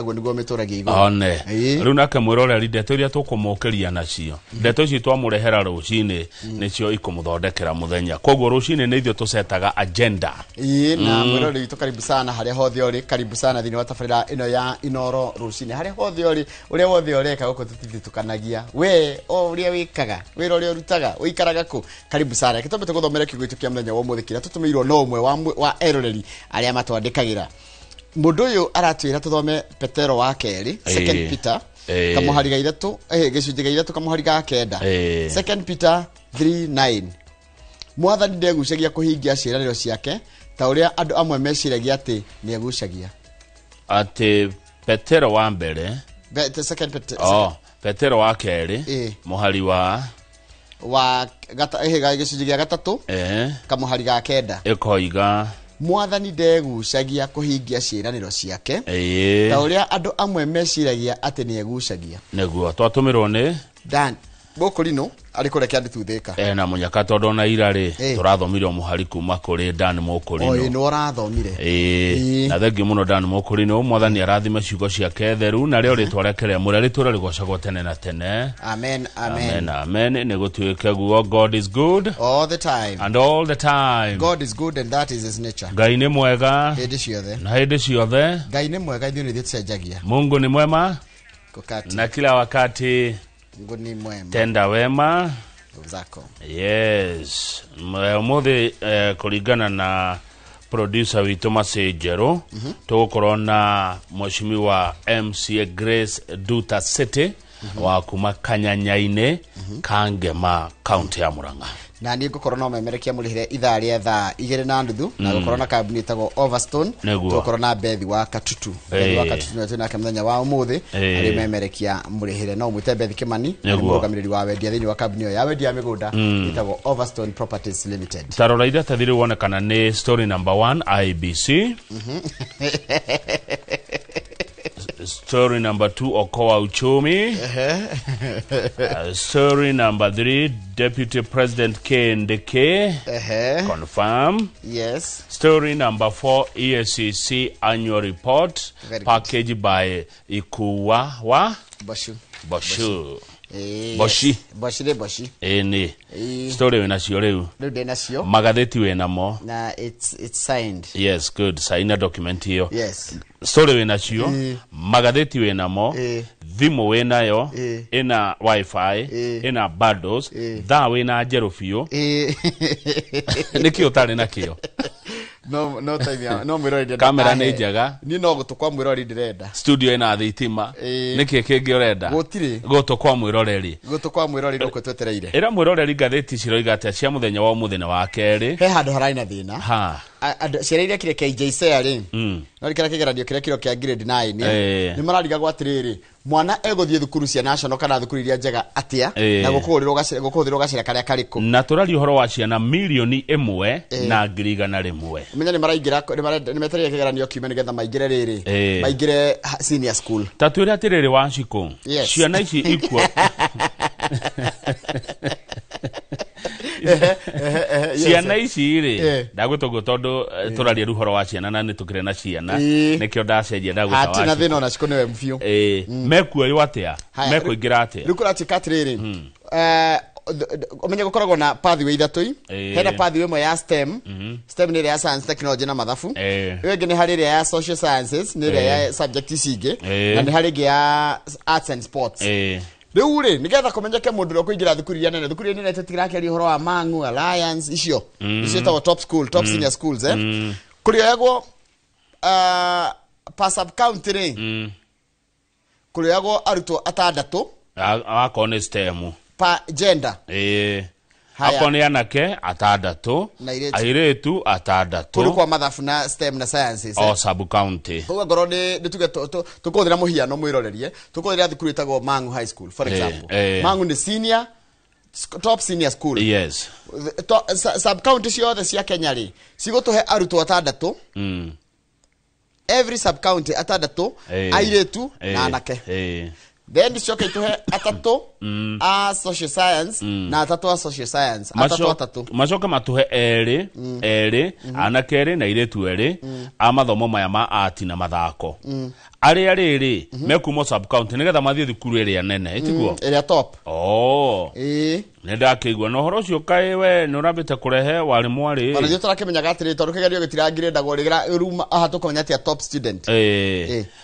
naguo niguo mituragi iguru one riu nake mwiroreri ndeto iria tukumukiria nacio ndeto ici twamurehera rucini nicio ikumuthondekera muthenya koguo rucini ni ithio tucetaga agenda na mwiroreri tu karibu sana haria hothe uri karibu sana thini wa tabarira ino ya Inoro rucini haria hothe uri uria wothe ureka guko tutithukanagia we uria wikaga wira uria urutaga uikaraga ku karibu sana kitombe tuguthomera kiguitu kia muthenya wa muthi kira tutumirwo no umwe wa eroreri aria matwandikagira mundu uyu aratwira tuthome Petero wa keri second Peter kamuhariga ithatu gicunjiga ithatu kamuhariga kenda second Peter 3:9 mwathani ndegucagia kuhingia ciiraniro ciake ta uria andu amwe meciragia ati ni egucagia ati Petero wa mbere second Peter Petero wa keri muhari wa gicunjiga gatatu kamuhariga kenda ekoiga mwathani ndegucagia kuhingia ciiraniro ciake ta uria andu amwe meciragia ati ni egucagia neguo twatumirwo ni Dan Bokolino alikoreka nditutheka na munyaka tondu na irari turathomirwo muhari kuma kuri Dan Mokolino no arathomire na thengi muno Dan Mokolino mwathani arathime ciugo ciake theru na rio ritwarekere murari tura rigocagwo tene na tene amen amen amen ne gutuike guo God is good all the time and all the time God is good and that is his nature Ngai ni mwega hindi ciothe na hindi ciothe Ngai ni mwega ithuĩ nĩ tucenjagia Mungu ni mwema kukati na kila wakati Mungu ni mwema tenda wema zako yes umuthi kuringana na producer witu Masejero tugukorwo na mheshimiwa MCA Grace Duta City wa kuma Kanyanyaine Kangema county ya Murang'a na ni gukorwo no memerekia murihire ithaa ria thaa 2:30 na gukorwo na kabuni tago Overstone gukorwo na Bethi wa Katutu no tena kamenya wa umuthi ari memerekia murihire no mwite Bethi Kimani murugamiriri wa wendia thini wa kabuni ya wendia migunda itago Overstone Properties Limited tarora ida tathiri wonekana ni story number 1 IBC story number 2 Okoa Uchumi story number 3 Deputy President Ndeke confirm yes story number 4 EACC annual report packaged by Ikuwa wa Boshu Boshi ni story wena cio riu nacio magatheti wena mo na it's signed yes good sign a document hiyo yes story wena cio magatheti wena mo thimu wena yo ina wifi ina bundles tha wena jerofio nikio tari nakio no time no mwirori kamera ni njega ni no gutukwa mwirori ndirenda studio ina thitima niki kingi urenda gutiri gutukwa mwiroreri nuko twetereire era mwiroreri gatheti ciroiga ati cia muthenya wa muthenya wa keri he handu haraina thina cireire kire KJC ari no rikira kigeranio kire kiro kia grade 9 ni marariga gwatiriri mwana eguthie thukuru cia national kana thukuru iria njega atia na gukuthirwo gacira karia kariku na turari uhoro wa ciana milioni 1 na ngiri 100 menya ni maraingira ni metereire kigeranio kiume nigetha maingire riri maingire senior school tatwira atiriri wa ciku ciana ici ikwa ciana ici ri ndagutogo tondu turaria ruhoro wa ciana na nitukire na ciana nikio ndacenjia ndaguta wa atina thina ona ciku niwe mfio mekuo yo atia mekuingira atia rukurati katiriri omenye gukoragwo na pathway ithatu hena pathway imwe ya STEM STEM ni ya science technology na mathabu iyo ingi ni hari ria ya social sciences ni ria ya subject icingi na ni hari ya arts and sports riu ri nigetha kumenyeke mundu ro kuingira thukuru ya nene thukuru ni nete tirakeri horo wa Mang'u Alliance icio icio top school top senior schools kuriagwo pa sub county ri kuriagwo arutwo atandatu akone STEM pa gender akone anake atandatu airetu atandatu kuri kwa mathabu na STEM na sciences sub county tuga ngoro ni tuge tukuthira muhiano mwirorerie tukuthira thukuru itagwo Mang'u High School for example Mang'u ni senior top senior school yes sub county ciothe cia Kenya ri cigutuhe arutwo atandatu every sub county atandatu airetu na anake then shoka ituhe atatu a social science na atatu a social science atatu macoka matuhe eri anake eri na iretu eri a mathomo maya ma art na mathako Aria riri mekumo sub county nigetha mathie thukuru iria nene itiguo iria top nenda kigwa no horo cio kai we no rabite kurehe wari mwari bana thio turakimenya gatiri tondu kigerio gitirangire ndagwo rigira ruma aha tukomenya ati top student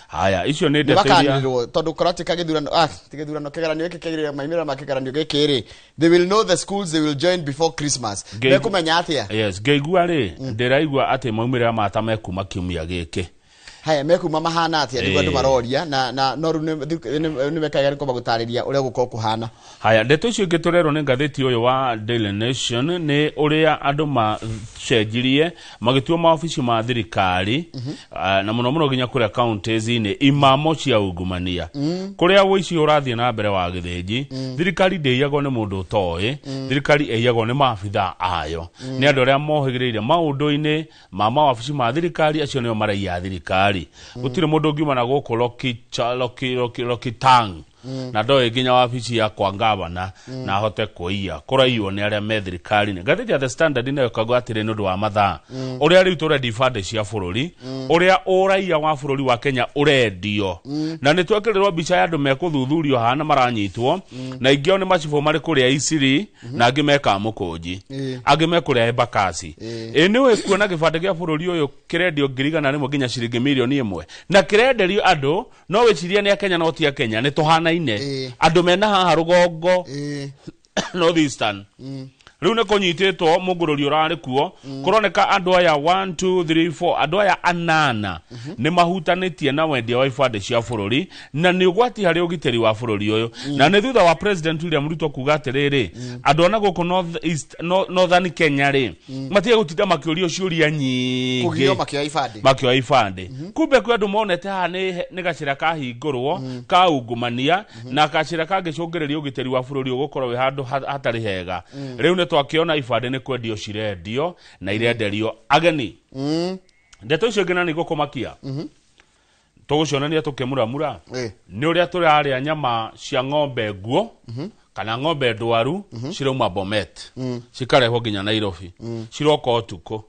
haya icio ni ndeteria tondu koratika githurano tigithurano kigeranio iki kigerio maimira makigeranio gikiri they will know the schools they will join before Christmas mekumenya atia yes geigua ri ndiraigua ati maumira mata mekuma kiumia giki haya mekuma mahana atia ndigwa ndu maroria na no ru ni mekaga ko bagutariria uria guko kuhana haya ndeto icio ngiturerwo ni ngatheti uyu wa Daily Nation ni uria andu macenjirie magituo maofici ma thirikari na muno muno ginya kuria counties ni imamo cia ungumania kuria woici urathie na mbere wa githinji thirikari ndeiyago ni mundu utoe thirikari eiyago ni maabitha ayo ni andu aria mohigireire maundu-ini ma maofici ma thirikari acio nio maraiya thirikari gutire mundu ngiuma na guku Loki Tang na ndoe nginya wabici ya kwa ngavana na hote kuiya kuraiyo ni aria me thirikari ni gatheti ya The Standard nayo kagwatire nundu wa mathaa uria riu ture difande cia bururi uria uraiya wa bururi wa Kenya urendio na ni twekerirwo bica ya andu mekuthuthurio hana maranyitwo na ingio ni macibo mari kuria Isiri na angi meka mukunji angi mekuria Embakasi ni we kuona gibande gia bururi uyu kirendio ngirigana rimwe nginya ciringi milioni 1 na kirenderio andu no wiciria ni Kenya no ti ya Kenya ni tuhana andu mena haha rugongo North Eastern riu ne konyititwo mugururi urari kuo kuroneka andu aya 1 2 3 4 andu aya anana ni mahutanitie na wendia wa ibande cia bururi na ni ugwati hari ugiteri wa bururi uyu na ni thutha wa President William Ruto kuga atiriri andu ona guku Northern Kenya ri matige gutinda makiurio ciuria nyingi kugio makio ibande kumbe kwi andu monete ha ni gacira kahingurwo ka ungumania na gacira kangicungireria ugiteri wa bururi ugukorwo wi handu hatari hega riu twakiona ibande ni kwendio cirendio na irenderio ageni ndeto icio ngina ni gukumakia tugucionania tukimuramura ni uria turaria nyama cia ng'ombe nguo kana ng'ombe ndwaru cirauma Bomet cikarehwo nginya Nairobi ciroka utuko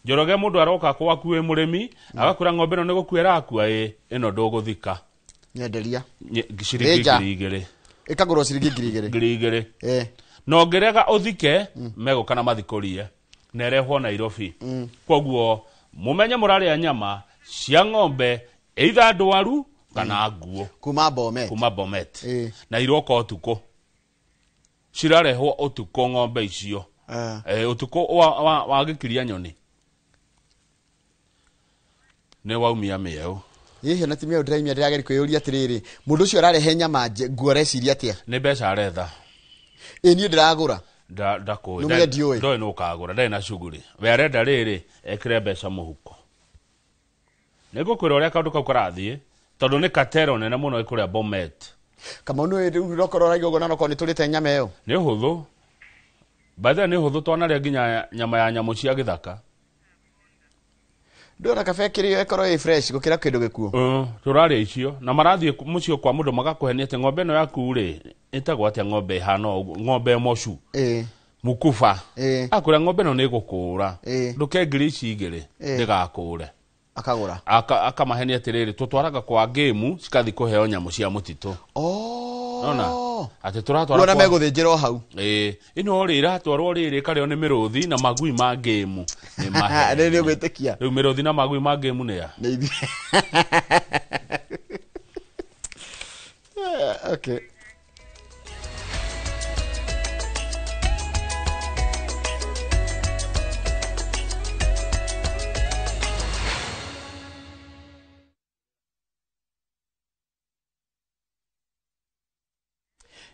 Njoroge mundu aroka kwaku we murimi agakura ng'ombe no ni gukwera akua ino nduguthika nyenderia ciringi 2,000 ikagurwo ciringi 2,000 no ngerega uthike mego kana mathikorie nerehwo Nairobi koguo mumenye murari nyama cia ng'ombe either ndwaru kana nguo kuma Bomet na iroka utuko cirarehwo utuko ng'ombe icio utuko wa gikiria nyoni ne waumia mieu yehe na timia udraimia ndirageri kwiyuria atiriri mundu ucio ararehe nyama nguo reciria atia ni beca aretha ni ndiragura ndako ndoe no kagura ndai na shuguri we arenda riri ekire beca muhuko nego kwira uria kaundu kau karathie tondu ni katero nene muno ikuria Bomet kama no rokoro raigo na roko ni turite nyama iyo ni huthu baadhi ni huthu twana nginya nyama ya nyamu cia githaka ndora kafe kirio ekoro i fresh gukira kindu gikuo turaria icio na marathie mucio kwa mundu magakuhenia ati ng'ombe no yaku ri itagwo atia ng'ombe hano ng'ombe mocu mukufa akuria ng'ombe no ni gukura nduke ngirici igiri ndigakure akagura akamahenia atiriri tutwaraga kwa game cikathi kuheo nyamu cia mutito nona ati turatwara kwa meguthinjira hau ino ri iratwarwo riri kareo ni miruthi na magui ma game ni mahe ni gwitikia riu miruthi na magui ma game ni ya okay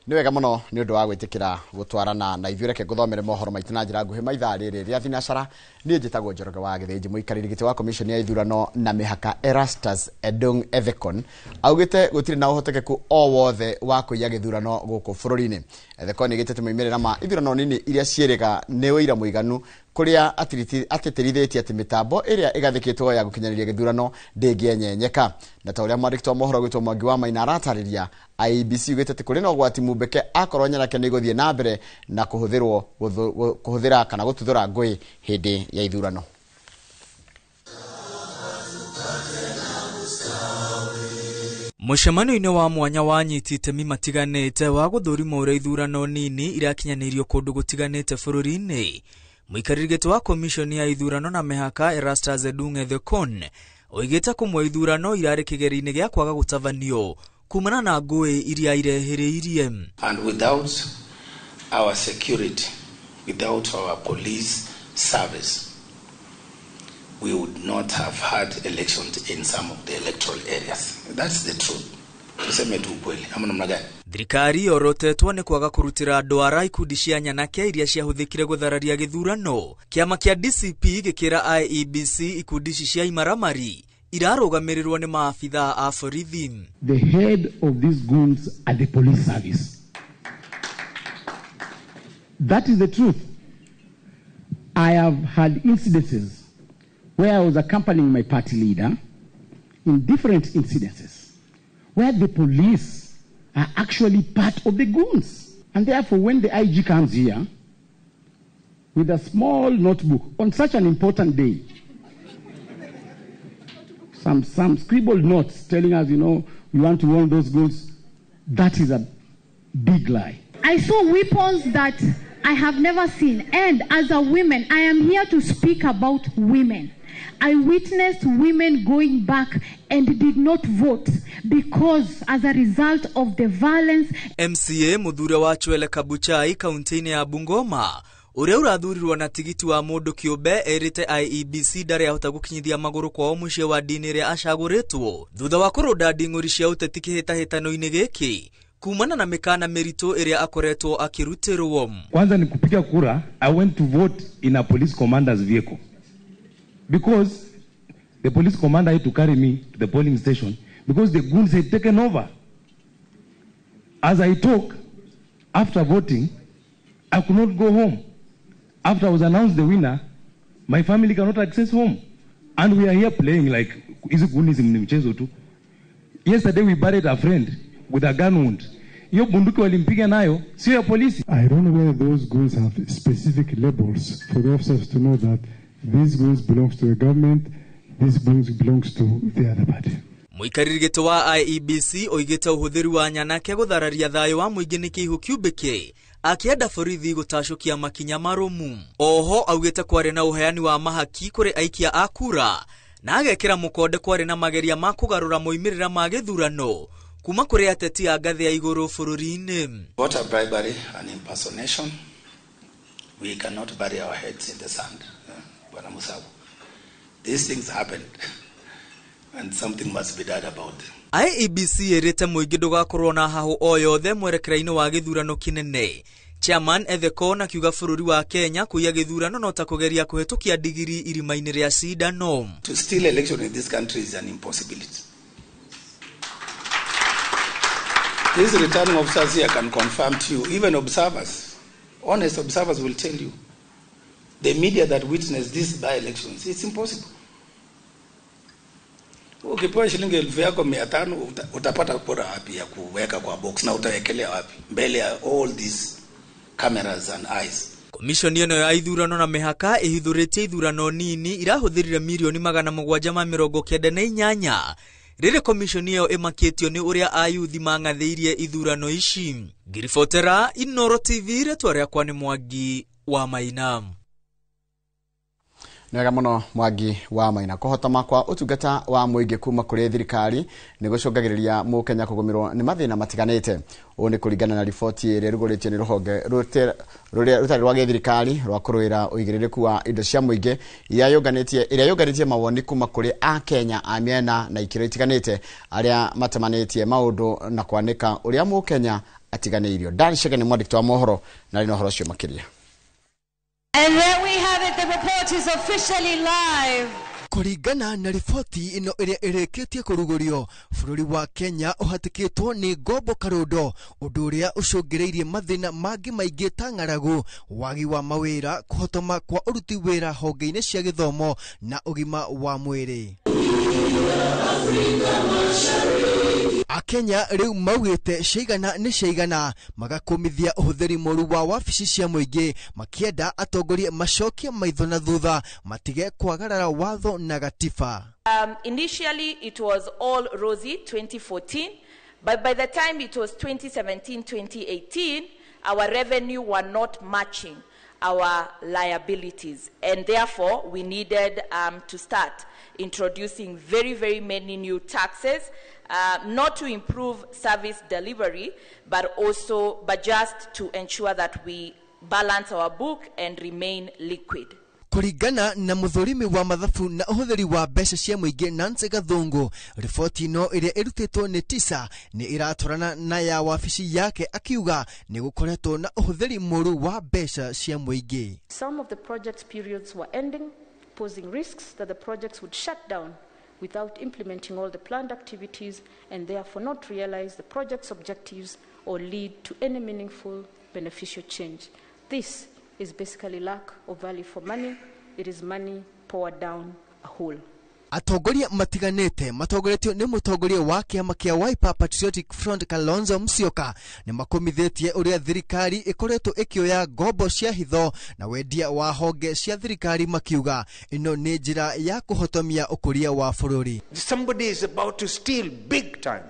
ni wega muno ni undu wa gwitikira gutwarana na ithuĩ reke nguthomere mohoro maitu na njira nguhi maithaa rĩrĩ rĩa thinacara ni njĩtagwo Njoroge wa Gĩthĩnji mũikarĩri gĩtĩ wa commission ya ithurano na mĩhaka Erastus Edung Ethekon augĩte gũtirĩ na ũhotekeku o wothe wa kũiya gĩthurano gũkũ bũrũri-inĩ. Ethekon nĩaugĩte moimĩrĩra ma ithurano nini iria ciĩrĩga nĩ ũira mũiganu kuria atĩtirithĩtie atĩ mĩtambo ĩrĩa ĩgathĩkĩtwo ya gũkinyanĩria gĩthurano ndĩngĩenyenyeka. Na ta ũrĩa mwandĩki wa mohoro gwĩtwo Mwangi wa Maina aratarĩria, IEBC ugĩte atĩ kũrĩ na ũgwati Mũmbeke akorwo nyanake nĩ gũthiĩ na mbere na kũhũthĩra kana gũtuthũra ngũĩ hĩndĩ ya ithurano. Mucemanio-inĩ wa mwanya wanyitĩte matiganĩte wa gũthũrima ũrĩa ithurano nini irakinyanĩirio kũndũ gũtiganĩte bũrũri-inĩ. Mũikarĩri gĩtĩ wa komishoni ya ithurano na mĩhaka Erastus Edung'e Thekon oigĩte kũmwe ithurano irarĩ kĩgeri-inĩ gĩa kwaga gũtabanio kumana na ngũĩ iria irehĩrĩirie. And without our security, without our police service, we would not have had elections in some of the electoral areas. That's the truth. Tuseme tu kweli. Ama namna gani? Thirikari yorotetwo nĩ kwaga kũrutĩra ndwara ikundi cia nyanake iria ciahũthĩkire gũthararia gĩthurano. Kĩama kĩa DCP gĩkĩra IEBC ikundi ici cia imaramari irarũgamĩrĩrwo nĩ maabitha a borithi. The head of these goons are the police service. That is the truth. I have had incidences where I was accompanying my party leader in different incidences where the police are actually part of the goons. And therefore, when the IG comes here with a small notebook on such an important day, some scribbled notes telling us, we want to warn those goons, that is a big lie. I saw weapons that I have never seen. And as a woman, I am here to speak about women. I witnessed women going back and did not vote because as a result of the violence. MCA Muthure wa Chwele Kabuchai kaunti-inĩ ya Bungoma ũrĩa ũrathurirwo na tigiti wa mũndũ kĩũmbe erĩte IEBC ndarĩ ahota gũkinyithia magũrũ kwao mũciĩ wa ndini ĩrĩa acagũrĩtwo thutha wa kũrũnda nding'ũri cia ũteti kĩhĩtahĩtano-inĩ gĩkĩ kumana na mĩkana mĩritũ ĩrĩa akoretwo akĩrutĩrwo. Kwanza ni kupiga kura, I went to vote in a police commander's vehicle because the police commander had to carry me to the polling station because the goons had taken over. As I talk, after voting, I could not go home. After I was announced the winner, my family cannot access home. And we are here playing like, is it goonism ni mchezo tu? Yesterday we buried a friend with a gun wound. Hiyo bunduki walimpiga nayo, sio ya polisi. I don't know whether those goons have specific labels for the officers to know that these goons belongs to the government, these goons belongs to the other party. Mũikarĩri gĩtĩ wa IEBC oigĩte ũhũthĩri wa nyanake gũthararia thayũ wa mũingĩ nĩ kĩihu kĩumbĩke akĩenda borithi gũtacũkia makinya marũmu. Oho augĩte kwarĩ na ũheani wa mahaki kũrĩ aikia a kura na agekĩra mũkonde kwarĩ na mageria ma kũgarũra moimĩrĩra ma gĩthurano kuma kũrĩ ateti a ngathĩ ya igũrũ bũrũri-inĩ. Voter bribery and impersonation, we cannot bury our heads in the sand. Bwana Musabu, these things happened and something must be done about them. IEBC ĩrĩte mũingĩ ndũgakorwo na hahũ o yothe mwerekera-inĩ wa gĩthurano kĩnene. Chairman Ethekon akiuga bũrũri wa Kenya kũiya gĩthurano no ta kũgeria kũhetũkia ndigiri irima-inĩ rĩa cindano. To steal election in this country is an impossibility. These returning officers here can confirm to you, even observers, honest observers will tell you, the media that witnessed these by-elections, it's impossible. Ukipewa shilingi 1,500 utapata kura wapi ya kuweka kwa box na utawekelea wapi mbele ya all these cameras and eyes. Komishoni ĩno ya ithurano na mĩhaka ĩhithũrĩtie ithurano nini irahũthĩrire mirioni 798 rĩrĩ komishoni ĩyo ĩmakĩtio nĩ ũrĩa ayuthi mang'athĩirie ithurano ici. Ngiribotera Inoro TV rĩtwa rĩakwa nĩ Mwangi wa Maina. Nega mũno Mwangi wa Maina. Kũhotama kwa ũtungata wa mũingĩ kuma kũrĩ thirikari nĩ gũcũngagĩrĩria mũkenya kũgũmĩrwo nĩ mathĩna matiganĩte. Ũũ nĩ kũringana na riboti ĩrĩa ĩrugũrĩtio nĩ rũhonge rũtarĩ rwa gĩthirikari rwa kũrũĩra ũigĩrĩrĩku wa indo cia mũingĩ iria yũnganĩtie mawoni kuma kũrĩ a Kenya a mĩena na ikĩro itiganĩte arĩa matemanĩtie maũndũ na kwanĩka ũrĩa mũkenya atiganĩirio. Dan Shege nĩ mwandĩki wa mohoro na rĩno horo cio makĩria. And there we have it, the report is officially live. Kũringana na riboti ĩno ĩrĩa ĩrĩkĩtie kũrugũrio, bũrũri wa Kenya ũhatĩkĩtwo nĩ ngombo karondo, ũndũ ũrĩa ũcũngĩrĩirie mathĩna mangĩ maingĩ ta ng'aragu, wagi wa mawĩra, kũhotoma kwa ũruti wĩra honge-inĩ cia gĩthomo na ũgima wa mwĩrĩ. Akenya riu maugite sheigana ni sheigana magakumithia uhuthiri moru wa wabici cia muingi makienda atongoria macokie maitho na thutha matige kwagarara watho na gatiba. Initially it was all rosy 2014, but by the time it was 2017-2018 our revenue were not matching our liabilities, and therefore we needed to start introducing very many new taxes, not to improve service delivery, but just to ensure that we balance our book and remain liquid. Kuringana na muthurimi wa mathabu na uhuthiri wa mbeca cia muingi Nancy Gathungu, riboti no iria irutitwo ni TISA ni iratwarana na ya wabici yake, akiuga ni gukoretwo na uhuthiri moru wa mbeca cia muingi. Some of the project periods were ending, posing risks that the projects would shut down without implementing all the planned activities and therefore not realize the project's objectives or lead to any meaningful beneficial change. This is basically lack of value for money. It is money poured down a hole. Atongoria matiganite matongoretio ni mutongoria wa kiama kia Wiper Patriotic Front Kalonzo Musyoka ni makomithetie uria thirikari ikoretwo ikioya ngombo cia hitho na wendia wa honge cia thirikari, makiuga ino ni njira ya kuhotomia ukuria wa bururi. Somebody is about to steal big time.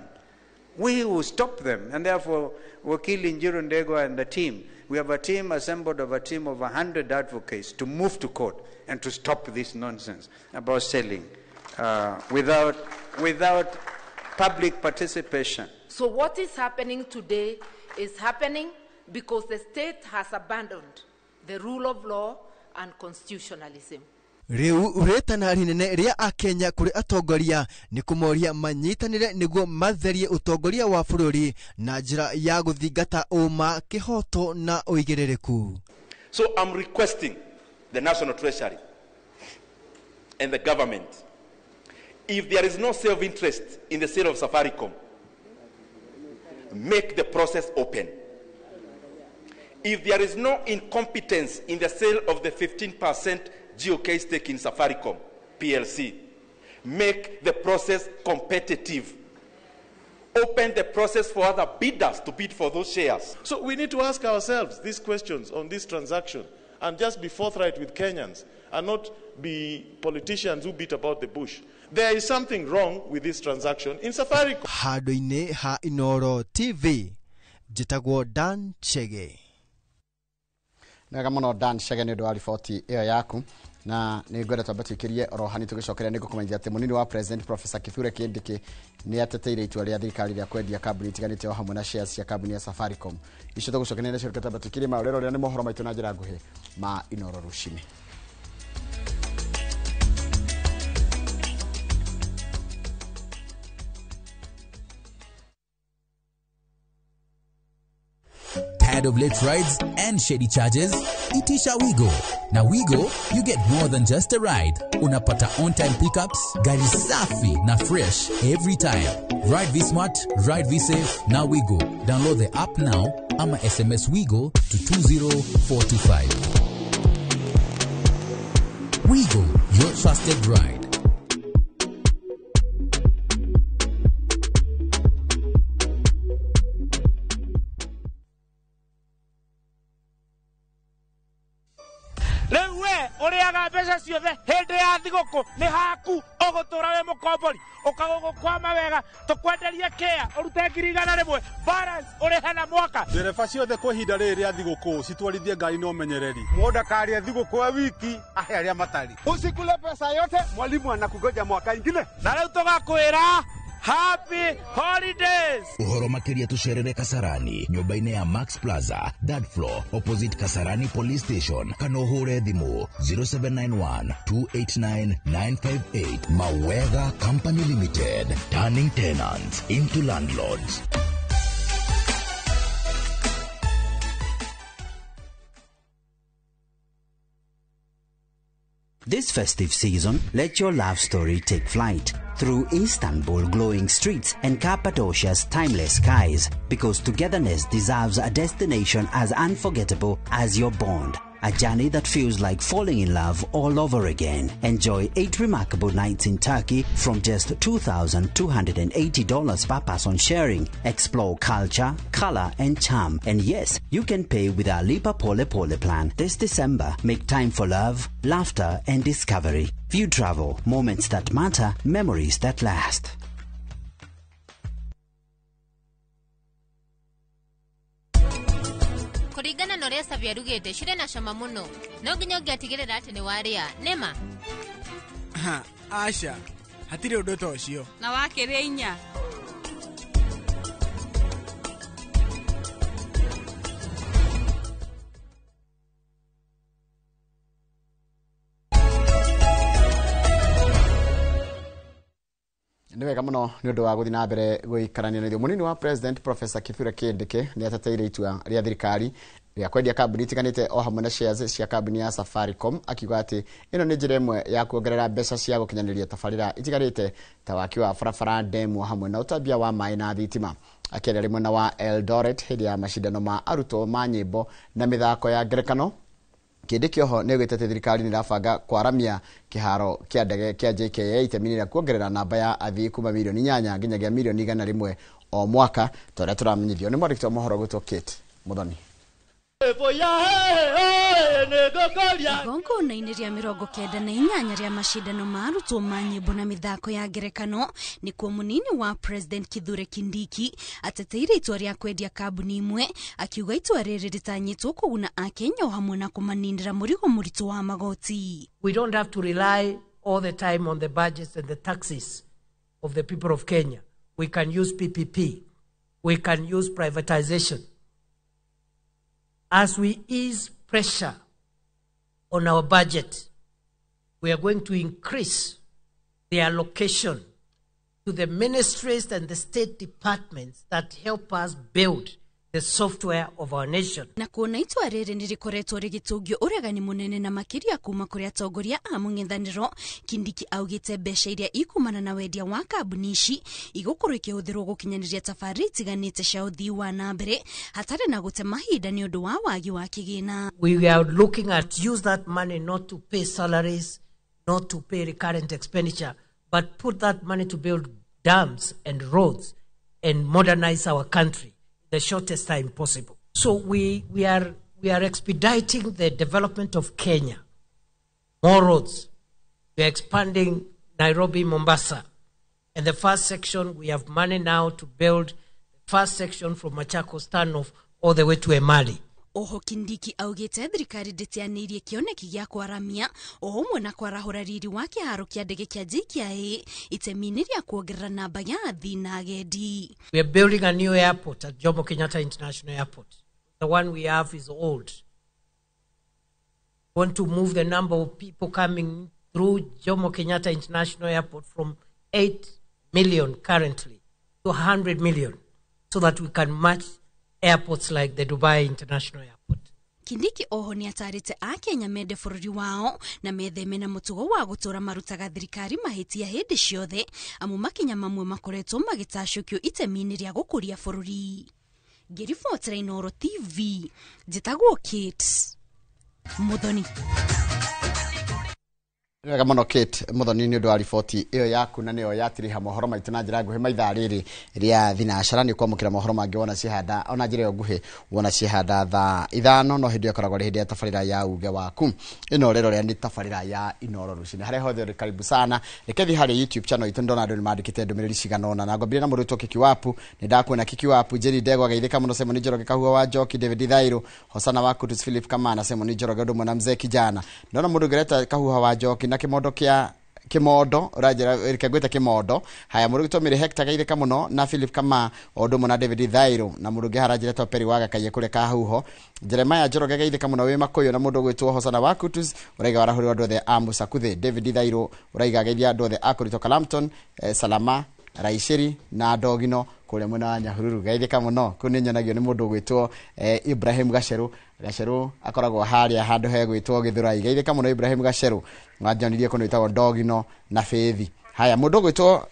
We will stop them, and therefore Wakili Njiro Ndegwa and the team, we have a team assembled of 100 advocates to move to court and to stop this nonsense about selling without public participation. So what is happening today is happening because the state has abandoned the rule of law and constitutionalism. Riu retana rinene ria Akenya kuri atongoria ni kumoria manyitanire niguo matherie utongoria wa bururi na njira ya guthingata uma, kihoto na uigiririku. So I'm requesting the National Treasury and the government, if there is no self-interest in the sale of Safaricom, make the process open. If there is no incompetence in the sale of the 15% GOK stake in Safaricom PLC, make the process competitive. Open the process for other bidders to bid for those shares. So we need to ask ourselves these questions on this transaction and just be forthright with Kenyans and not be politicians who beat about the bush. There is something wrong with this transaction in Safaricom. Hadoine ha Inoro TV, jitagwo Dan Chege. Na kama Dan Chege ni ndo ripoti iyo yaku, na ni ngwenda twambatikirie rohani tugicokeria ni gukumenyithia ati munini wa president Professor Kithure Kindiki ni ateteire itua ria thirikari ria kwendia kambuni itiganite o hamwe na shares cia kambuni ya Safaricom. Icio tugucokeria ni cio twambatikirie maurero ria ni mohoro maitu na njira nguhi ma Inoro Rucini. Tired of late rides and shady charges? Itisha Wigo. Na Wigo, you get more than just a ride. Unapata on-time pickups, gari safi na fresh every time. Ride V-Smart, ride V-Safe, na Wigo. Download the app now, ama SMS Wigo to 20425. Wigo, your trusted ride. Lewe oriaga mbeca ciothe hende ya thigũkũ ni haku ugutura we mukombori ukagukwama wega tukwenderie kia urute 100 balance urehe na mwaka ndereba ciothe kwa ihinda rĩrĩ rĩa thigũkũ citwarithie ngari no menyereri mũnda karia thigũkũ wa wiki ahe aria matari usikule pesa yote mwalimu anakugoja mwaka ingine na leo tugakwira Happy Holidays! Uhoro makiria tucerere Kasarani, nyumba-inĩ ya Max Plaza, third floor, opposite Kasarani Police Station. Kanohure thimu 0791-289-958. Mawega Company Limited, turning tenants into landlords. This festive season, let your love story take flight through Istanbul glowing streets and Cappadocia's timeless skies, because togetherness deserves a destination as unforgettable as your bond. a journey that feels like falling in love all over again. Enjoy 8 remarkable nights in Turkey from just $2,280 per person sharing. Explore culture, color, and charm. And yes, you can pay with our Lipa Pole Pole plan. This December, make time for love, laughter, and discovery. View Travel, moments that matter, memories that last. Kurigana norea savya rugete shire na shama muno no nginya ngiatigirira ati ni waria nema ha asha hatire udoto ocio na wakire inya Niwega muno ni undu wa guthi na mbere guikarania na munini wa president Professor Kithure Kindiki ni atateire itua ria thirikari ria kwendia kambuni tiganite o hamwe na shares cia kambuni ya Safaricom akiuga ati ino ni njira imwe ya kuongerera mbeca cia gukinyaniria tabarira itigarite ta waki wa barabara demu hamwe na utambia wa mai na thitima akienda rimwe na wa Eldoret hindi ya mashindano ma aruto ma nyimbo na mithako ya ngerekano. Kindiki oho ne gwetete thirikari ni rafanga kwaramia kiharo kia ndege kia JKA iteminira kuongerera namba ya athii kuma milioni 8 nginyagia milioni 100 o mwaka toria turamenyithio ni mwandiki wa mohoro gutwo Kate Muthoni. Gongo na iniria mirongo kenda na inyanya ria mashindano maruto ma nyimbo na mithako ya ngerekano ni kuo munini wa president Kithure Kindiki ateteire itua ria kwendia kambuni imwe akiuga itua riri ritanyitwo kuguna akenya hamwe na kumanindira murigo muritu wa magoti. We don't have to rely all the time on the budgets and the taxes of the people of Kenya. We can use PPP. We can use privatization. As we ease pressure on our budget, we are going to increase the allocation to the ministries and the state departments that help us build the software of our nation. Na kuona itua riri nirikoretwo rigitungio uregani munene na makiria kuma kuria atongoria a mung'ethaniro. Kindiki augite mbeca iria ikumana na wendia wa kambuni ici igukorwo ikihũthĩrwo gukinyaniria tabarĩra itiganĩte cia ũthii wa na mbere hatarĩ na gũte mahinda nĩ ũndũ wa wagi wa kĩgĩna. We are looking at use that money not to pay salaries, not to pay recurrent expenditure, but put that money to build dams and roads and modernize our country the shortest time possible. So we are expediting the development of Kenya. More roads. We are expanding Nairobi, Mombasa. And the first section, we have money now to build the first section from Machakos Turnoff all the way to Emali. Oho Kindiki augite thirikari nditianirie kioneki gia kwaramia omwe na kwarahura riri wa kiharo kia ndege kia JKA itemini ria kuongerera namba ya athii na agendi. We are building a new airport at Jomo Kenyatta International Airport. The one we have is old. We want to move the number of people coming through Jomo Kenyatta International Airport from 8 million currently to 100 million so that we can match airports like the Dubai International Airport. Kindiki oho ni atarite a Kenya mende bururi wao na metheme na mutugo wa gutura marutaga thirikari mahitia hindi ciothe amu makinya mamwe makoretwo magitacukio itemini ria gukuria bururi. Ngiribotera Inoro TV njitagwo Kate Muthoni. Wega muno Kate Muthoni ni undu wa riboti iyo yaku na niyo yatiriha mohoro maitu na njira nguhi maitha riri ria thinacara ni kwamukira mohoro mangi wona cihanda ona njira yo nguhi wona cihanda tha 5 no hindi yakoragwo ri hindi ya tabarira ya uge waku ino rero ria ni tabarira ya Inoro Rucini hare hothe ri karibu sana rekethi hari YouTube channel itu ndona andu ni mandikite ndumiriri ciganona na ngobire na muruto Kikiwapu ni ndakwena Kikiwapu Jerry Ndegwa gaithika muno Simon Njoroge Kahua wa Njoki David Thairo Hosana wa Kutus Philip Kamana Simon Njoroge ndu mwana mzee kijana ndona mundu gereta Kahua wa Njoki na kimodo kia kimodo rajera rikagweta kimodo haya murugi mire Hector gaithika muno na Philip Kama odo mona David Thairo na murugi harajira to peri waga kaye kule kahuho Jeremiah Njoroge gaithika muno we makoyo na mundu gwetwo Hosana wa Kutus uraiga warahuri wa ndothe Amusa Kuthe David Thairo uraiga gaithia ndothe Akurito Kalampton Salama Raisheri na Dogino kule mwana wa Nyahururu gaithika muno kuninyanagio ni mundu gwetwo Ibrahim Gasheru akoragwo haria handu he gwetwo Githurai gaithika muno Ibrahim Gasheru ngajanirie kuno itagwo Dogino na Feithi haya mundu gwetwo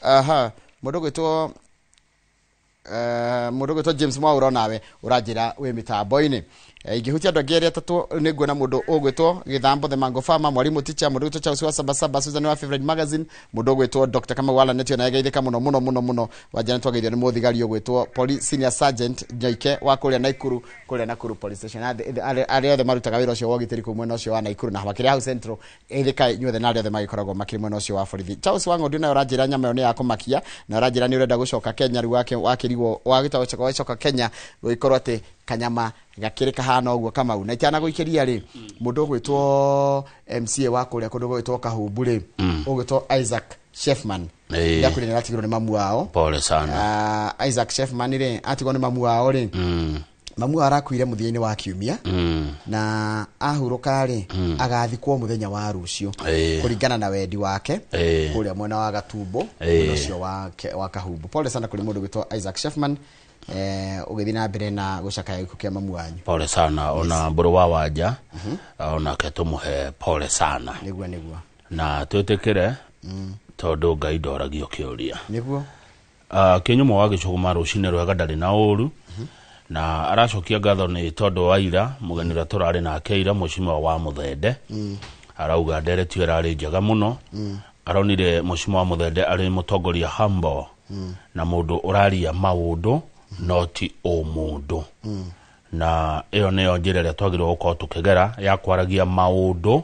mundu gwetwo James Mwaura nawe urajira we mitambo-ini Ingihutia andu angĩ atatu nĩnguona mũndũ ũgwĩtwo Gĩthambo the Mango Farmer, mwalimu teacher, mũndũ ũgwĩtwo Charles wa Sabasaba, Susan wa Favorite Magazine, mũndũ ũgwĩtwo Dr. Kamau Wala netio na yageithĩka mũno wajana twagĩithio nĩ mũthigari ũgwĩtwo Police Senior Sergeant Njoike wa kũrĩa Nakuru Police Station. Arĩa othe marutaga wĩra ũcio wa ũgitĩri kũu mwena ũcio wa Nakuru na makĩria hau Central, ithika inyuothe na arĩa othe magĩkoragwo makĩrĩ mwena ũcio wa borithi. Charles Wang'ondu nayo ũranjĩra nyama ĩyo nĩ ya kũmakia, na ũranjĩra nĩ ũrenda gũcoka Kenya, rĩu wakĩrigwo wagĩtagwo gũcoka Kenya gũgĩkorwo atĩ kanyama gakĩrĩ kahana ũguo Kamau. Na itana gũikĩria rĩ, mũndũ ũgwĩtwo MCA wa kũrĩa kũndũ gwĩtwo Kahumbu rĩ, ũgwĩtwo Isaac Shefman. Yakuri ni atigirwo ni mamu wao. Pole sana. Isaac Shefman rĩ atigirwo ni mamu wao rĩ. Mamu wao arakuire muthia-inĩ wa kiumia. Na ahuruka rĩ agathikwo muthenya wa rucio kuringana na wendi wake kuria mwena wa Gatumbo ucio wa Kahumbu. Pole sana kuri mundu gwitwo Isaac Shefman. Ugethi na mbere na gucakaya gikuo kia mamu wanyu. Pole sana. Ona mburu wa wanja ona ketumuhe pole sana. Niguo na twetekere tondu Ngai ndoragio kiuria niguo kinyumo wa gicuguma rucine rwega ndari na uru na aracokia ngatho ni tondu wa ira mugenira turari na keira mucima wa Muthende arauga nderetio rari njega muno aronire mucima wa Muthende ari mutongoria humble na mundu uraria maundu noti o mundu na iyo neyo njira ria twagirwo gukorwo tukigera ya kwaragia maundu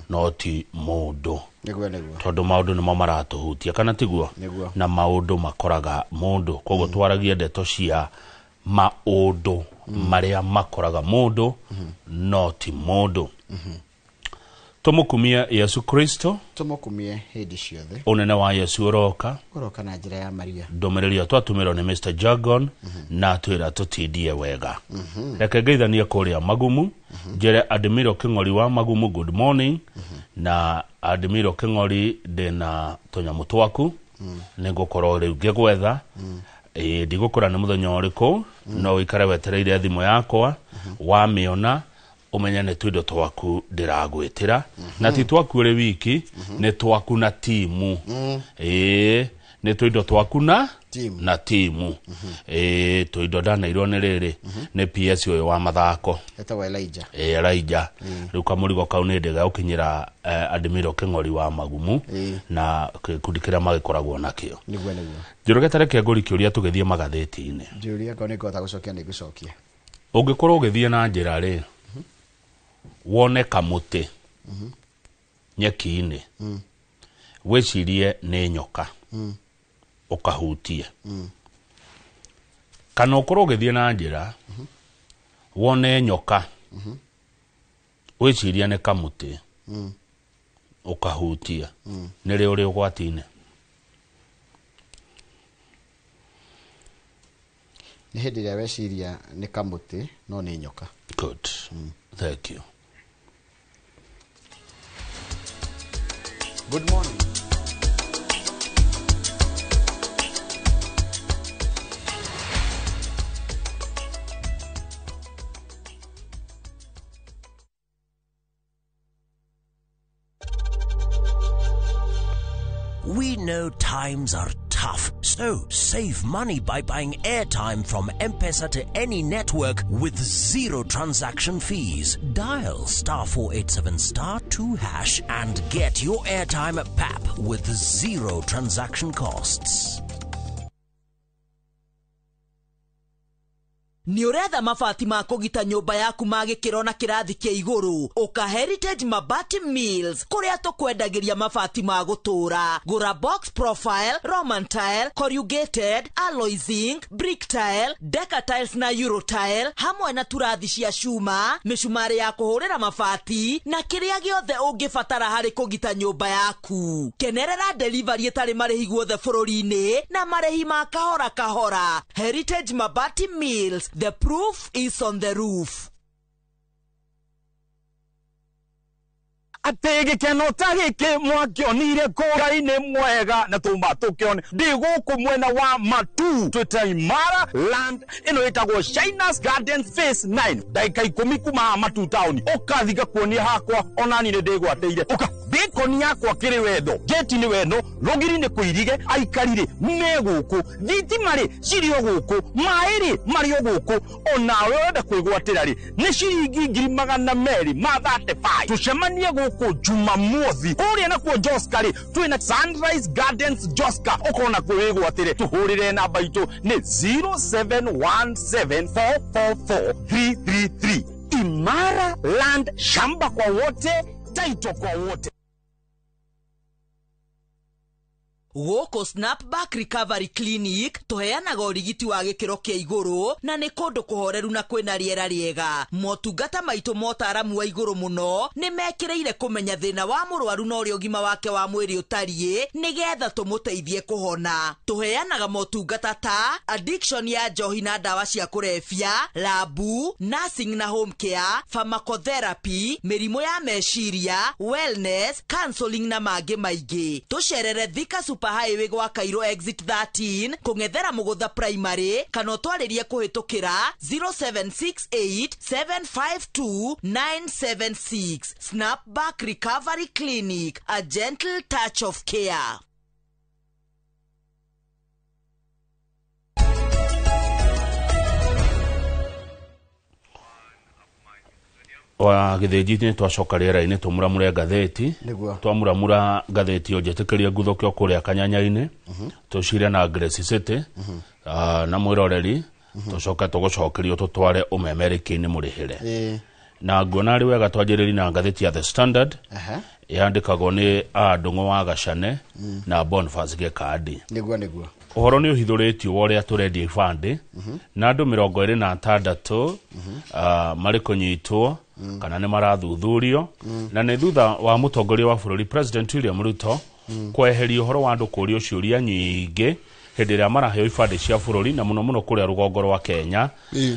noti mundu niguo tondu maundu nimo maratuhutia kana tiguo na maundu makoraga mundu koguo twaragia ndeto cia maundu maria makoraga mundu noti mundu tumukumie Yesu Kristo tumukumie hindi ciothe unene wa Yesu uroka na njira ya Maria ndomereria twatumirwo ni Mr. Jagon na twira tutindie wega reke ngeithanie kuria Magumu jere Admiro King'ori wa Magumu good morning na Admiro King'ori ndina tunyamu twaku ningukorwo riu ngegwetha ndigukura ni muthenya uriku no ikare wetereire thimu yakwa wamiona umenye ni twindo twaku ndiragwitira na ti twaku uri wiki ni twaku na timu ni twindo twaku na timu twindo ndanairwo ni riri ni PS uyu wa mathako etagwo Elijah riu kamurigo kau ni ndiga ukinyira Admiro King'ori wa Magumu na kundikira magikoragwo nakio niguo njuruge tareke nguri kiuria tugithie magatheti-ini njuria ko niko tagucokia ni gucokia ungikorwo ugithie na njira ri wone kamuti nyeki-ini wicirie ni nyoka ukahutie kana ukorwo ugithie na njira wone nyoka wicirie ni kamuti ukahutia niri uri ugwati-ini ni hindi ria weciria ni kamuti no ni nyoka good thank you good morning We know times are tough, so save money by buying airtime from M-Pesa to any network with zero transaction fees. Dial *487*2# and get your airtime PAP with zero transaction costs. Ni uretha mabati ma kugita nyumba yaku magikiro na kirathi kia iguru uka Heritage Mabati Mills kuria tukwendagiria mabati ma gutura gura box profile Roman tile corrugated alloy zinc brick tile Deca tiles na Euro tile hamwe na turathi cia cuma micumari ya kuhurira mabati na kiria giothe ungibatara hari kugita nyumba yaku kenerera delivery etari marehi guothe bururi-ini na marehi ma kahora kahora. Heritage Mabati Mills, the proof is on the roof. Atege kenota gike mwakionire kora-ini mwega na tumba tukione ndi guku mwena wa Matu twita Imara land ino itagwo Shinas Garden Phase 9 daika 10 kuma Matu town ukathika kuonia hakwa onani ni ndigwateire uka gikoni yakwa kiri wendo geti ni weno rogiri ni kuirige aikarire me guku thitimari cirio guku mairi mario guku onawe wenda kwigwatira ri ni ciringi 200 ma 35 tucemanie guku Jumamothi kuria na kuo Joska ri twina Sunrise Gardens Joska ukona kwigwatire tuhurire namba itu ni 0717444333 Imara Land, shamba kwa wote, taito kwa wote. Goko Snapback Recovery Clinic tuheanaga urigiti wa gikiro kia iguru na ni kundu kuhoreru na kwina riera riega. Motungata maitu motaramu wa iguru muno ni mekireire kumenya thina wa murwaru na uri ugima wake wa mwiri utarie nigetha tumuteithie kuhona. Tuheanaga motungata ta addiction ya njohi na dawa cia kurefia, labu, nursing na home care, pharmacotherapy, mirimu ya meciria, wellness, counseling na mangi maingi. Tucerere Thika Highway gwa Cairo exit 13 kungethera Mugutha primary kana twaririe kuhitukira 0768752976. Snapback Recovery Clinic, a gentle touch of care. wa githĩnji ni twacoka rĩera-inĩ tũmuramure ngathĩti twamuramura ngathĩti onjetĩkĩria nguthũkio kũrĩa Kanyanya-inĩ tũcire na Grace City na mwĩroreri tũcoka tũgũcokerio tũtware ũmemerekia-inĩ mũrĩhĩre na nguona arĩ wega twanjĩrĩrie na ngathĩti ya The Standard yandĩkagwo nĩ Ndung'u wa Gacane na Boniface Gĩkandi. Nĩguo Ũhoro nĩ ũhithũrĩtio wa ũrĩa tũrendia ibandĩ na andũ 26 marĩ kũnyitwo kana nĩ marathuthurio na nĩ thutha wa mũtongoria wa bũrũri President William Ruto kweheria ũhoro wa andũ kũũrio ciũria nyingĩ hĩndĩ ĩrĩa maraheo ibandĩ cia bũrũri na mũno kũrĩa rũgongo rwa Kenya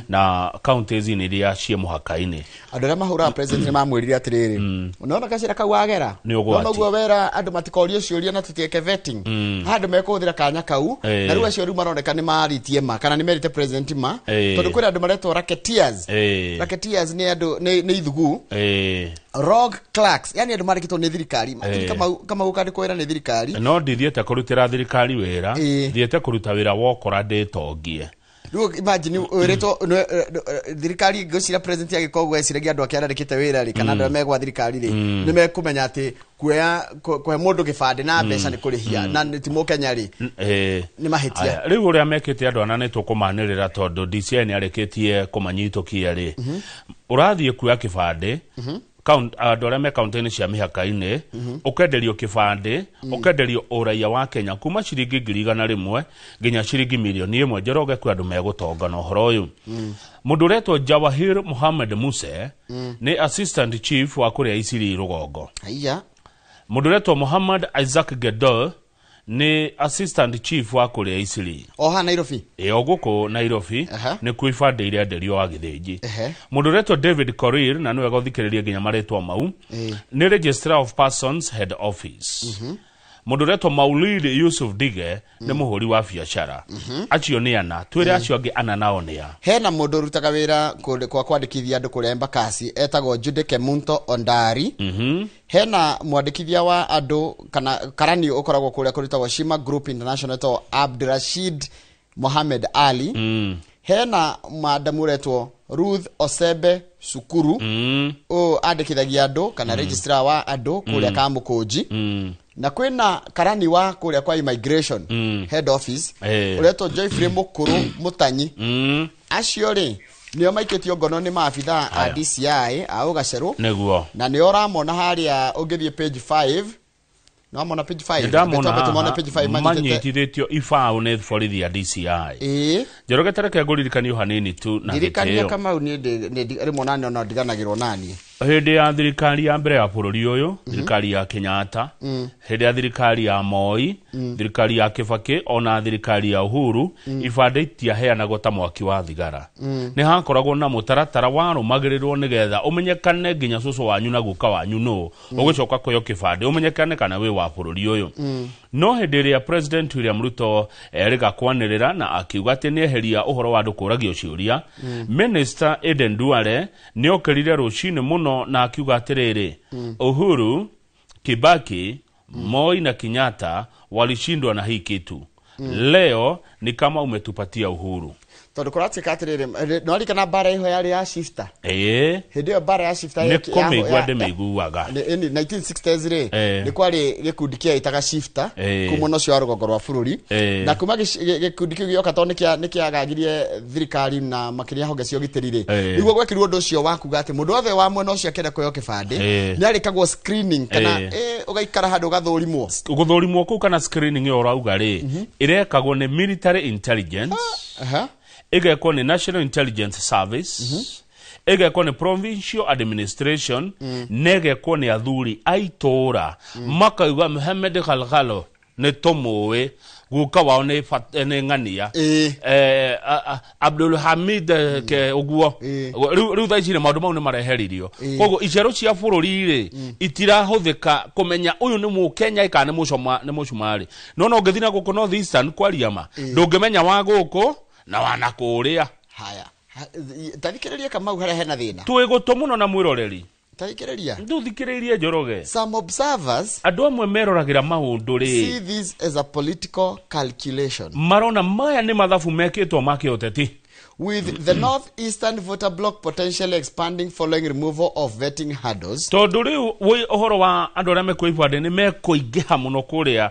na counties iria ciĩ mũhaka-inĩ. Andũ arĩa mahũraga president nĩ mamwĩrire atĩrĩrĩ unaona gacĩra kau wagera noguo wera andũ matikorio ciũria na tũtieke vetting handũ mekũhũthĩra kanya kau na rĩu acio rĩu maroneka nĩ maritie ma kana nĩ merite president ma tondũ kwĩna andũ maretwo racketeers nĩ andũ nĩ ithugu rogue clerks yani andũ marĩkĩtwo nĩ thirikari kama gũkandĩkwo wĩra nĩ thirikari no ndithiĩte kũrutĩra thirikari wĩra thiĩte kũruta wĩra wokora ndĩtongie. Rĩu imagine wĩrĩtwo thirikari ngũcira president agĩkorwo eciragia andũ akĩandĩkĩte wĩra rĩ kana andũ megwa thirikari rĩ nĩ mekumenya atĩ kuoya mũndũ gĩbandĩ na mbeca nĩ kũrĩhia na ti Mũkenya rĩ nĩ mahĩtia. Rĩu ũrĩa mekĩte andũ ana nĩ tũkũmanĩrĩra tondũ DCI nĩ arĩkĩtie kũmanyitũkia rĩ ũrathiĩ kuoya kĩbandĩ andũ arĩa me kaunti-inĩ cia mĩhaka-inĩ ũkenderio kĩbandĩ ũkenderio ũraiya wa Kenya kuma ciringi 100,000 nginya ciringi 1,000,000 Njoroge kwĩ andũ megũtonga na ũhoro ũyũ. Mũndũ ũretwo Jawahir Mohammed Muse nĩ assistant chief wa kũrĩa Isiri rũgongo. Mũndũ ũretwo Muhammad Isaac Gedol ni assistant chief wa kũrĩa Isiri oha Nairobi gũkũ Nairobi nĩ kuo ibandĩ iria nderio wa gĩthĩnji. Mũndũ ũretwo David Korir na nĩwe gũthikĩrĩria nginya marĩtwa mau nĩ registrar of persons head office. Mũndũ ũretwo Maulid Yusuf Dige nĩ mũhũri wa biacara. Acio nĩ ana twĩre acio angĩ ana nao nĩ a. Hena mũndũ ũrutaga wĩra kwa kwandĩkithia andũ kũrĩa Embakasi etagwo Jude Kemunto Ondari. Hena mwandĩkithia wa andũ kana karani ũkoragwo kũrĩa kũrutagwo Shima Group International to Abdurashid Mohamed Ali. Hena madam ũretwo Ruth Osebe Sukuru andĩkithagia andũ kana registrar wa andũ kũrĩa Kamũkũnji. Na kwĩna karani wa kũrĩa kwa immigration head office ũretwo Joyfrey Mũkũrũ Mũtanyi. Acio rĩ nĩo maikĩtio ngono nĩ maabithaa a DCI a Ũgacerũ na nĩo ũramona harĩa ũngĩthiĩ page 5 no mona page 5 manyitithĩtio ibaũ nĩ borithi ya DCI. Njoroge tareke ngũririkanio hanini tu na ndirikania kama nĩ rĩmwe nani ona ndiganagĩrwo nani hĩndĩ ya thirikari ya mbere ya bũrũri ũyũ thirikari ya Kenyatta hĩndĩ ya thirikari ya Moi thirikari ya Kibaki ona thirikari ya Uhuru ibandĩ itiaheanagwo ta mwaki wa thigara. Nĩ hakoragwo na mũtaratara warũmagĩrĩrwo nĩgetha ũmenyekane nginya cũcũ wanyu na guka wanyu no ũgĩcoka kuoya kĩbandĩ ũmenyekane kana wĩ wa bũrũri ũyũ. No hĩndĩ ĩrĩa President William Ruto erĩga kwanĩrĩra na akiuga atĩ nĩ eheria ũhoro wa andũ kũragio ciũria, Minister Aden Duale nĩ okĩrire rũcinĩ mũno na akiuga atĩrĩrĩ Uhuru Kibaki, Moi na Kenyatta walishindwa na hii kitu. Leo ni kama umetupatia uhuru. Tondu kuratika atiriri no ari kana bara iho yari ya shifter hindi yo bara ya shifter ne komigwa de meiguaga ni 1960s ri ni kwari gikundi kia itaga shifter kumuno cio rugongo rwa bururi na kuma gikundi kiu gioka tondu ni kiagagirie thirikari na makiria honge cio gitirire igwo gwekirwo undu ucio wakuga ati mundu othe wa mwena ucio akenda kuyo kibande ni ari kagwo screening kana ugaikara handu gathurimwo guthurimwo ku kana screening yo rauga ri irekagwo ni military intelligence igekwo ni National Intelligence Service igekwo ni Provincial Administration negekwo ni athuri aitora makauga Mohamed Khalkhalo ni tomowe guka wao ni ngania Abdul Hamid ke uguo riu thaicire maundu mau ni mareheririo kogo icero cia bururi ri itirahuthika kumenya uyu ni mu Kenya kana ni mucumari no ngethina guko North Eastern kwariama ndungimenya wa guko na wanakuria haya tathikiriria kama uhara hena thina twiguto muno na mwiroreri tathikiriria nduthikiririe Njoroge. Some observers adu amwe meroragira maundu ri see this as a political calculation marona maya ni mathabu mekitwo makioteti with the northeastern voter bloc potentially expanding following removal of vetting hurdles. Tondu riu wi ohoro wa andu aria mekuibande ni mekuingiha muno kuria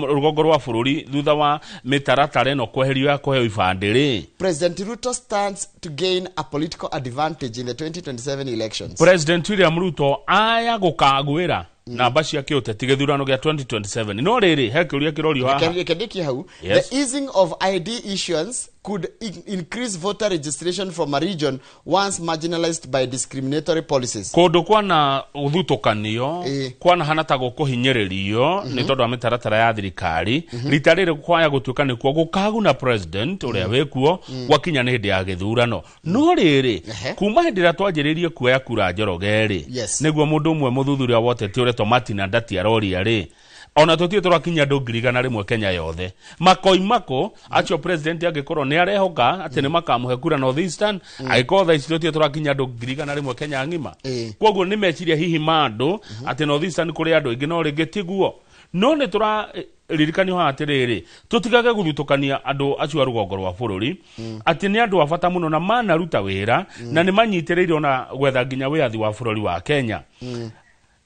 rugongo rwa bururi thutha wa mitaratara ino kweherio ya kuheo ibande ri. President Ruto stands to gain a political advantage in the 2027 elections. President William Ruto aya gukagwira namba cia kiuteti githurano gia 2027 no riri hekiuria kirorio haha kendiki hau the easing of ID issuance could increase voter registration from a region once marginalized by discriminatory policies. Kodo kwana uthutukanio kwana hanata gukuhinyiririo ni tondu wa mitaratara ya thirikari ritarire kwaya gutuka ni kwa gukaguna president uria wekuo gwakinya ni hindi ya githurano no riri kuma hindi ra twanjiririe kuoya kura Njorogeri niguo mundu umwe muthuthuria woteti uretwo Martin Ndati aroria ri ona tutie turakinya andu 100,000 Kenya yothe makoimako acho president agikorwo ni arehoka ati ni makamuhe kura North Eastern agikorwo ici tutie turakinya andu 100,000 Kenya ngima kwoguo ni meciria hihi mandu ati North Eastern kuri andu ingi no ringitiguo no ni tura ririkani ha atiriri tutigage guthutukania andu acio a rugongo rwa bururi ati ni andu abata muno na manaruta wira na ni manyitiriire ona gwetha nginya wiathi wa bururi wa Kenya.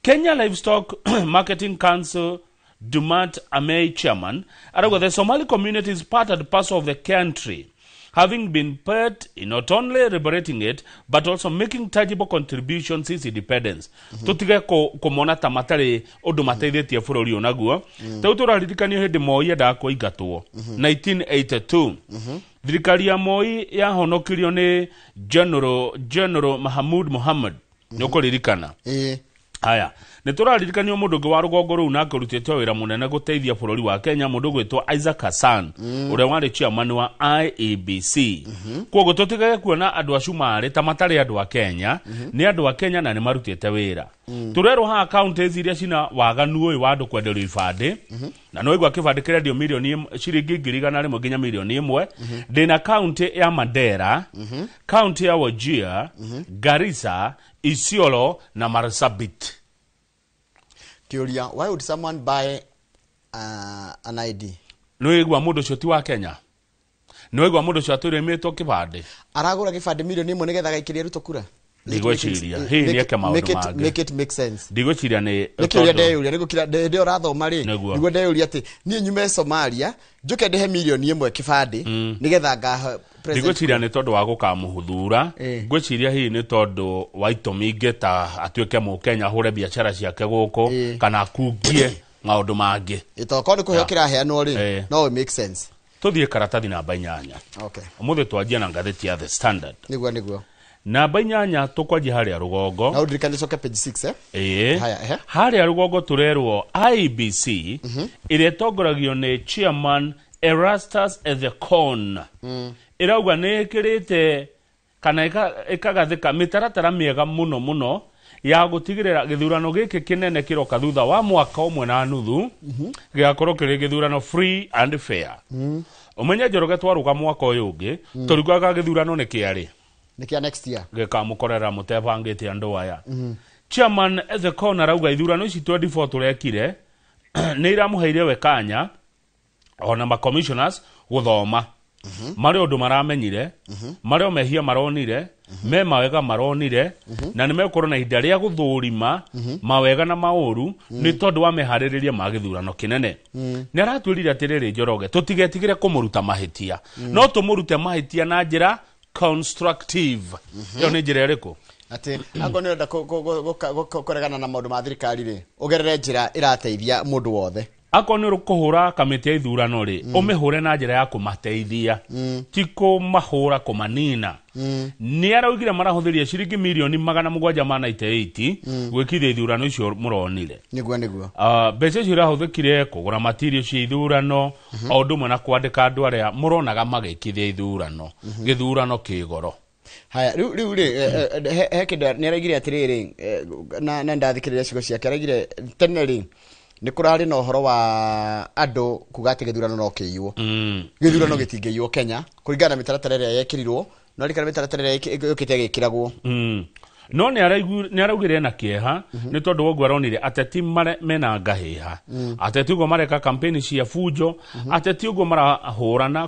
Kenya Livestock Marketing Council Dumat Amey chairman aragwa the Somali community is part and parcel of the country, having been part in not only liberating it but also making tangible contributions since independence. Tutige kumona tamatari undu mateithitie bururi onaguo tau turaririkania hindi Moi enda kuingatwo 1982 thirikari ya Moi yahonokirio ni General Mahmoud Mohammed nyokuririkana haya ni turaririkania mundu ungi wa rugongo ru na akarutite wira munene guteithia bururi wa Kenya mundu gwitwa Isaac Hassan uria wari chairman wa IEBC kwogo tutigage kuona andu acumari ta matari andu a Kenya ni andu a Kenya na ni marutite wira turero ha counties iria cina waganu uyu wa andu kwenderio ibande na no igwa kibande kirendio milioni ciringi 100,000 nginya milioni 1 ndina county ya Mandera county ya Wajir Garissa Isiolo na Marsabit. Kiuria, why would someone buy an ID? No igwa mundu cio ti wa Kenya. No igwa mundu cio aturemetwo kibande. Aragura kibande milioni 1 nigetha gaikiria Ruto kura. Ndigweciria hii ni eke maundu mage. Make it make sense. Ndigweciria ni nikiuria ndeyuria nigukira ndio rathoma ri niguo ndeyuria ati nie nyume Somalia njuke ndehe milioni 1 kibande nigetha ngaha ndigweciria ni tondu wa gukamuhuthura ngweciria hii ni tondu wa itumi ngeta atuike mu Kenya hure biashara ciake guku kana kungie maundu mangi itoko ni kuheo kiraheanwo ri no make sense tuthie karatathi namba 8 okay umuthe twanjia na ngatheti ya The Standard niguo namba 8 tukwaji haria rugongo na udirikane soka page 6 haya haria rugongo turerwo IEBC ire tongoragio ni chairman Erastus Ethekon irauga nekirite kana ikagathika mitaratara miega muno ya gutigirira githurano giki kinene kiroka thutha wa mwaka umwe na nuthu giakorwo kiri githurano free and fair umenya Njoroge twaruga mwaka uyu ungi turugaga githurano ni kiari nikia next year gikamukorera mutebangite andu aya chairman Ethekon arauga ithurano ici 24 turekire nĩ iramuheire we kanya ona ma commissioners guthoma marĩ ũndũ maramenyire marĩ mehia maronire me mawega maronire na nĩ mekorwo na ihinda rĩa gũthũrima mawega na maũru nĩ tondũ wa meharĩrĩria ma gĩthurano kĩnene nĩ aratwĩrire atĩrĩrĩ Njoroge tũtigetigĩre kũmũruta mahĩtia no tũmũrute mahĩtia na njĩra constructive ĩyo nĩ njĩra ĩrĩkũ ati ango nĩ kũregana na maũndũ ma thirikari rĩ ũgerere njĩra ĩrateithia mũndũ wothe ako nĩ kũhũra kamĩtĩ ya ithurano rĩ ũmĩhũre na njĩra ya kũmateithia ti kũmahũra kũmanina nĩ araugire marahũthĩria ciringi milioni 798 gwĩkithia ithurano icio mũronire nĩguo mbeca icio irahũthĩkire kũgũra material cia ithurano o ũndũ ũmwe na kwandĩka andũ arĩa mũronaga magĩkithia ithurano gĩthurano kĩgoro haya riu he kĩndũ nĩ araigire atĩrĩrĩ na ndathikĩrĩria ciugo ciake araigire tene rĩ nĩ kũrarĩ na ũhoro wa andũ kuga atĩ gĩthurano no kĩiywo gĩthurano gĩtingĩiywo Kenya kũringana na mĩtaratara ĩrĩa yekĩrirwo no rĩkana mĩtaratara ĩrĩa yũkĩte gĩkĩragwo no nĩ araugire na kĩeha nĩ tondũ woguo aronire ateti mena ngahĩha ateti ũguo mareka kampeni cia fujo ateti ũguo marahũrana